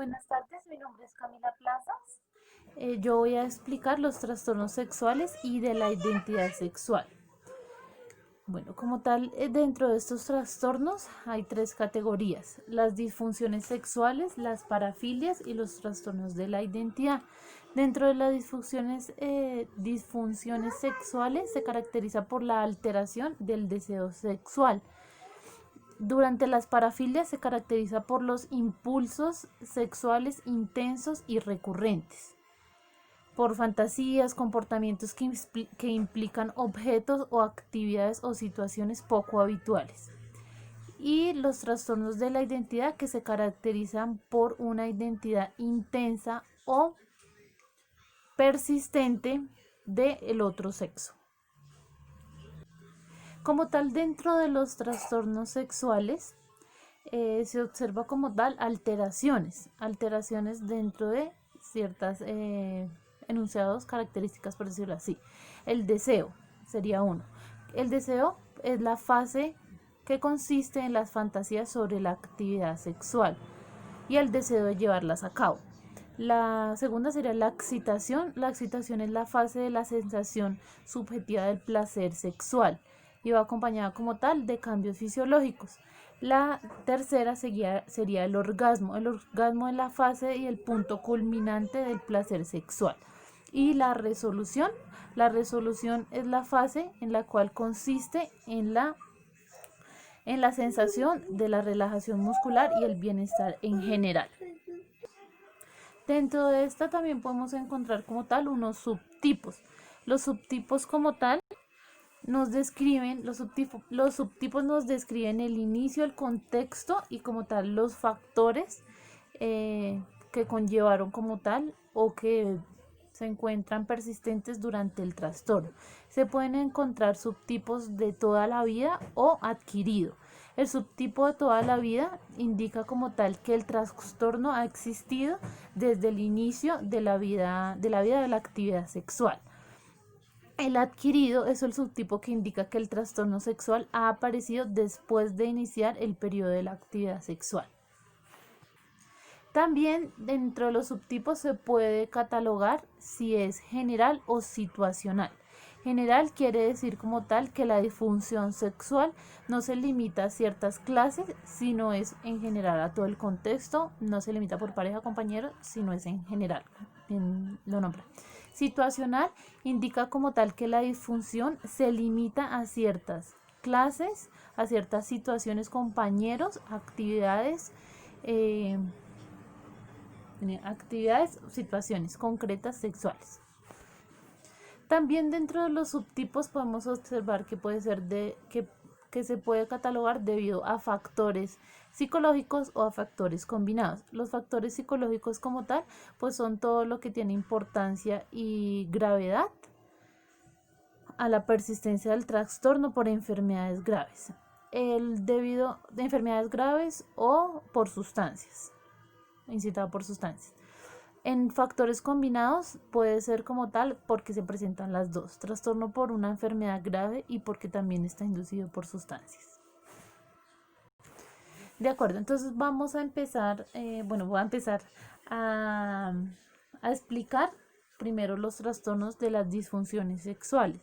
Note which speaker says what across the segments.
Speaker 1: Buenas tardes, mi nombre es Camila Plazas. Yo voy a explicar los trastornos sexuales y de la identidad sexual. Bueno, como tal, dentro de estos trastornos hay tres categorías: las disfunciones sexuales, las parafilias y los trastornos de la identidad. Dentro de las disfunciones sexuales se caracteriza por la alteración del deseo sexual. Durante las parafilias se caracteriza por los impulsos sexuales intensos y recurrentes, por fantasías, comportamientos que implican objetos o actividades o situaciones poco habituales. Y los trastornos de la identidad, que se caracterizan por una identidad intensa o persistente del otro sexo. Como tal, dentro de los trastornos sexuales se observa como tal alteraciones dentro de ciertas enunciados, características, por decirlo así. El deseo sería uno. El deseo es la fase que consiste en las fantasías sobre la actividad sexual y el deseo de llevarlas a cabo. La segunda sería la excitación. La excitación es la fase de la sensación subjetiva del placer sexual y va acompañada como tal de cambios fisiológicos. La tercera sería el orgasmo. El orgasmo es la fase y el punto culminante del placer sexual. Y la resolución es la fase en la cual consiste en la sensación de la relajación muscular y el bienestar en general. Dentro de esta también podemos encontrar como tal unos subtipos. Los subtipos como tal los subtipos nos describen el inicio, el contexto y como tal los factores que conllevaron como tal o que se encuentran persistentes durante el trastorno. Se pueden encontrar subtipos de toda la vida o adquirido. El subtipo de toda la vida indica como tal que el trastorno ha existido desde el inicio de la actividad sexual. El adquirido es el subtipo que indica que el trastorno sexual ha aparecido después de iniciar el periodo de la actividad sexual. También dentro de los subtipos se puede catalogar si es general o situacional. General quiere decir como tal que la disfunción sexual no se limita a ciertas clases, sino es en general a todo el contexto, no se limita por pareja, compañero, sino es en general, bien lo nombra. Situacional indica como tal que la disfunción se limita a ciertas clases, a ciertas situaciones, compañeros, actividades, situaciones concretas sexuales. También dentro de los subtipos podemos observar que puede ser que se puede catalogar debido a factores psicológicos o a factores combinados. Los factores psicológicos como tal, pues son todo lo que tiene importancia y gravedad a la persistencia del trastorno por enfermedades graves. El debido de enfermedades graves o por sustancias, incitado por sustancias. En factores combinados puede ser como tal porque se presentan las dos: trastorno por una enfermedad grave y porque también está inducido por sustancias. De acuerdo, entonces vamos a empezar, voy a empezar a, a explicar primero los trastornos de las disfunciones sexuales,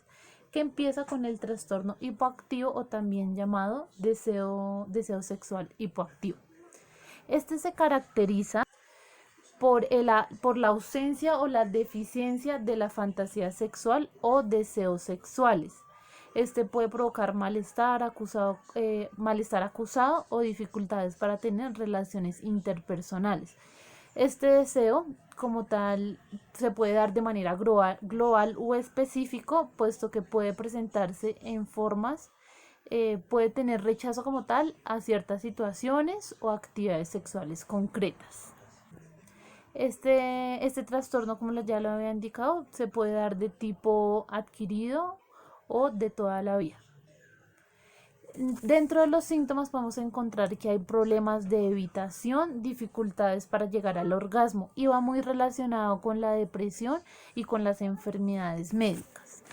Speaker 1: que empieza con el trastorno hipoactivo o también llamado deseo sexual hipoactivo. Este se caracteriza por la ausencia o la deficiencia de la fantasía sexual o deseos sexuales. Este puede provocar malestar acusado o dificultades para tener relaciones interpersonales. Este deseo, como tal, se puede dar de manera global o específico, puesto que puede presentarse en formas, puede tener rechazo como tal a ciertas situaciones o actividades sexuales concretas. Este trastorno, como ya lo había indicado, se puede dar de tipo adquirido o de toda la vida. Dentro de los síntomas podemos encontrar que hay problemas de evitación, dificultades para llegar al orgasmo, y va muy relacionado con la depresión y con las enfermedades médicas.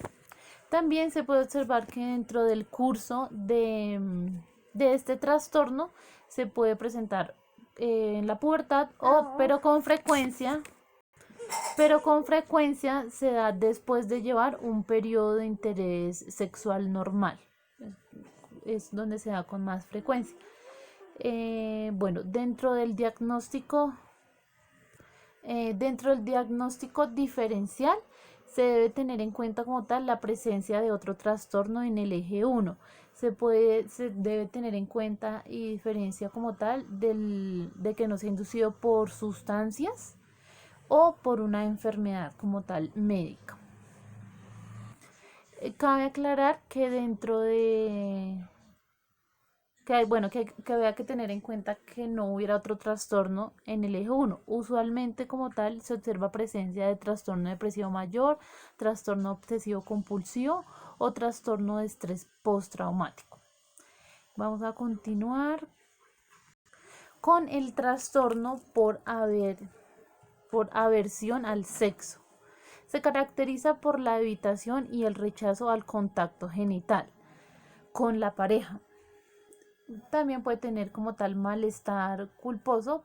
Speaker 1: También se puede observar que dentro del curso de este trastorno se puede presentar en la pubertad, pero con frecuencia se da después de llevar un periodo de interés sexual normal. Es donde se da con más frecuencia. Bueno, dentro del diagnóstico diferencial se debe tener en cuenta como tal la presencia de otro trastorno en el eje 1. Se debe tener en cuenta y diferencia como tal de que no sea inducido por sustancias o por una enfermedad como tal médica. Cabe aclarar que dentro de que había que tener en cuenta que no hubiera otro trastorno en el eje 1. Usualmente como tal se observa presencia de trastorno depresivo mayor, trastorno obsesivo compulsivo o trastorno de estrés postraumático. Vamos a continuar con el trastorno por aversión al sexo. Se caracteriza por la evitación y el rechazo al contacto genital con la pareja. También puede tener como tal malestar culposo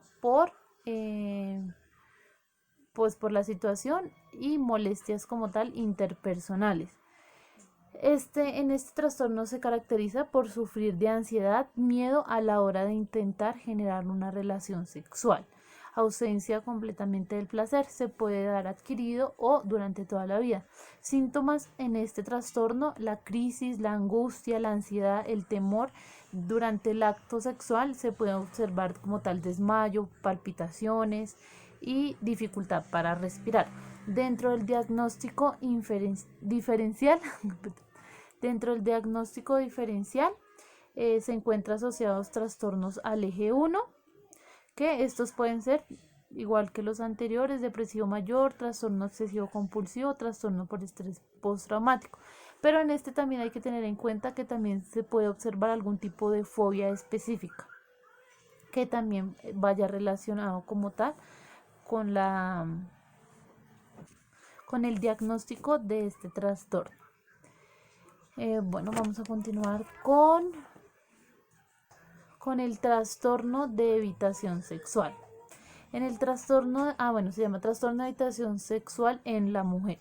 Speaker 1: pues por la situación y molestias como tal interpersonales. En este trastorno se caracteriza por sufrir de ansiedad, miedo a la hora de intentar generar una relación sexual. Ausencia completamente del placer se puede dar adquirido o durante toda la vida. Síntomas en este trastorno: la crisis, la angustia, la ansiedad, el temor. Durante el acto sexual se puede observar como tal desmayo, palpitaciones y dificultad para respirar. Dentro del diagnóstico diferencial se encuentran asociados trastornos al eje 1, que estos pueden ser igual que los anteriores: depresivo mayor, trastorno obsesivo compulsivo, trastorno por estrés postraumático. Pero en este también hay que tener en cuenta que también se puede observar algún tipo de fobia específica que también vaya relacionado como tal con el diagnóstico de este trastorno. Bueno, vamos a continuar con el trastorno de evitación sexual. En el trastorno, se llama trastorno de evitación sexual en la mujer.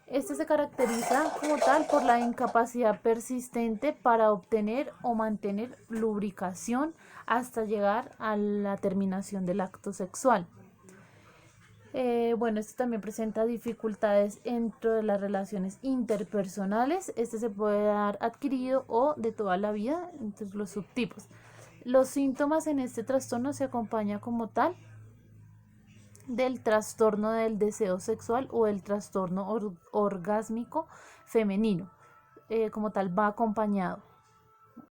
Speaker 1: Este se caracteriza como tal por la incapacidad persistente para obtener o mantener lubricación hasta llegar a la terminación del acto sexual. Esto también presenta dificultades dentro de las relaciones interpersonales. Este se puede dar adquirido o de toda la vida entre los subtipos. Los síntomas en este trastorno se acompañan como tal del trastorno del deseo sexual o el trastorno orgásmico femenino. Como tal va acompañado.